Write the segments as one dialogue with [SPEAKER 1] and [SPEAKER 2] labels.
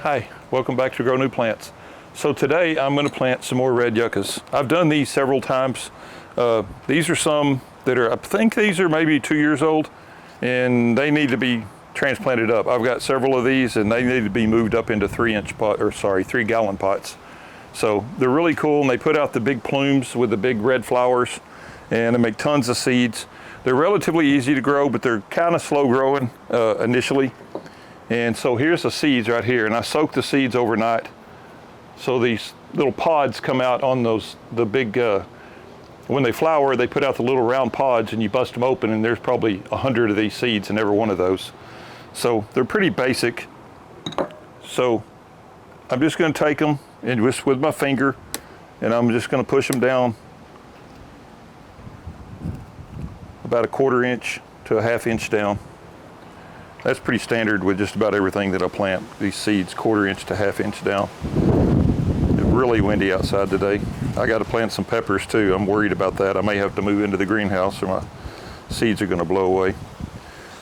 [SPEAKER 1] Hi, welcome back to Grow New Plants. So today I'm going to plant some more red yuccas. I've done these several times. These are some that are, I think these are maybe 2 years old and they need to be transplanted up. I've got several of these and they need to be moved up into 3 gallon pots. So they're really cool and they put out the big plumes with the big red flowers and they make tons of seeds. They're relatively easy to grow, but they're kind of slow growing initially. And so here's the seeds right here, and I soaked the seeds overnight. So these little pods come out on the big, when they flower, they put out the little round pods and you bust them open and there's probably 100 of these seeds in every one of those. So they're pretty basic. So I'm just gonna take them and just with my finger, and I'm just gonna push them down about 1/4 inch to a 1/2 inch down. That's pretty standard with just about everything that I plant, these seeds, 1/4 inch to 1/2 inch down. It's really windy outside today. I got to plant some peppers too. I'm worried about that. I may have to move into the greenhouse or my seeds are going to blow away.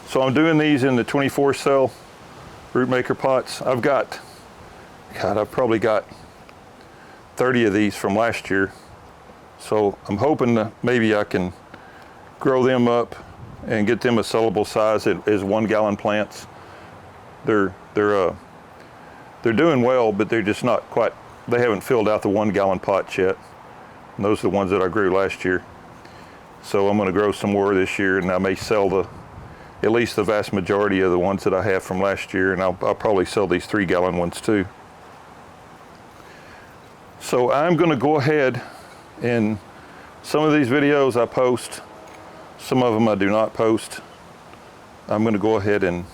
[SPEAKER 1] So I'm doing these in the 24 cell Rootmaker pots. I've probably got 30 of these from last year. So I'm hoping that maybe I can grow them up and get them a sellable size as 1 gallon plants. They're doing well, but they're just not quite, they haven't filled out the 1 gallon pots yet. And those are the ones that I grew last year. So I'm gonna grow some more this year and I may sell at least the vast majority of the ones that I have from last year, and I'll probably sell these 3 gallon ones too. So I'm gonna go ahead and some of these videos I post, some of them I do not post. I'm going to go ahead and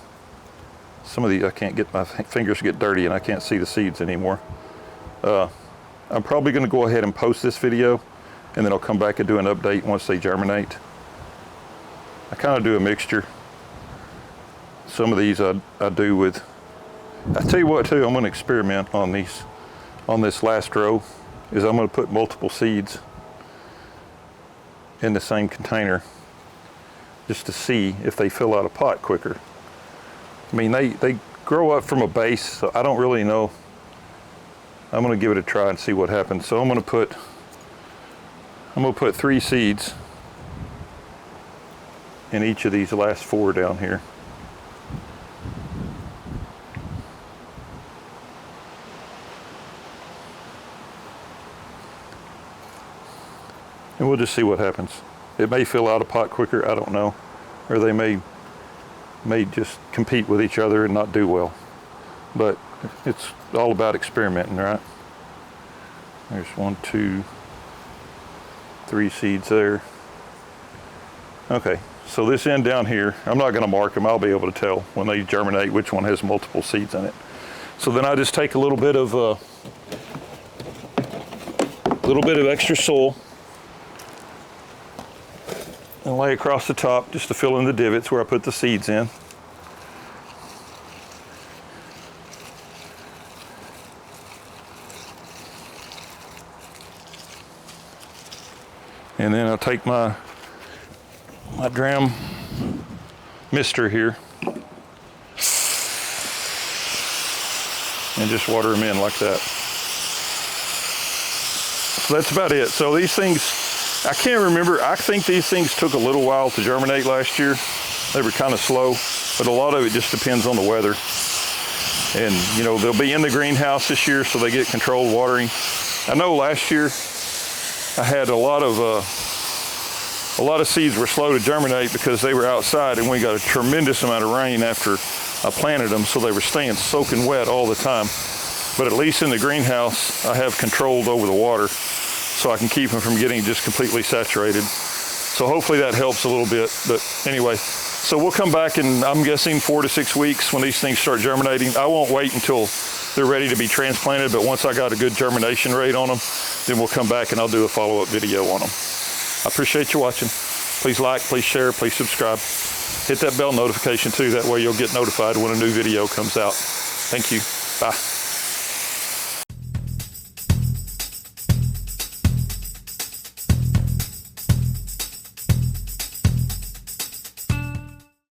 [SPEAKER 1] some of these I can't get, my fingers get dirty and I can't see the seeds anymore. I'm probably going to go ahead and post this video and then I'll come back and do an update once they germinate. I kind of do a mixture. Some of these I do with, I tell you what too, I'm going to experiment on these, on this last row, is I'm going to put multiple seeds in the same container, just to see if they fill out a pot quicker. I mean, they grow up from a base, so I don't really know. I'm gonna give it a try and see what happens. So I'm gonna put 3 seeds in each of these last 4 down here. And we'll just see what happens. It may fill out a pot quicker, I don't know. Or they may just compete with each other and not do well. But it's all about experimenting, right? There's 1, 2, 3 seeds there. Okay, so this end down here, I'm not gonna mark them, I'll be able to tell when they germinate which one has multiple seeds in it. So then I just take a little bit of extra soil and lay across the top just to fill in the divots where I put the seeds in. And then I'll take my dram mister here and just water them in like that. So that's about it. So these things, I can't remember, I think these things took a little while to germinate last year. They were kind of slow, but a lot of it just depends on the weather. And you know, they'll be in the greenhouse this year, so they get controlled watering. I know last year I had a lot of seeds were slow to germinate because they were outside and we got a tremendous amount of rain after I planted them, so they were staying soaking wet all the time. But at least in the greenhouse, I have controlled over the water, so I can keep them from getting just completely saturated. So hopefully that helps a little bit. But anyway, so we'll come back in, I'm guessing 4 to 6 weeks when these things start germinating. I won't wait until they're ready to be transplanted, but once I got a good germination rate on them, then we'll come back and I'll do a follow-up video on them. I appreciate you watching. Please like, please share, please subscribe. Hit that bell notification too, that way you'll get notified when a new video comes out. Thank you, bye.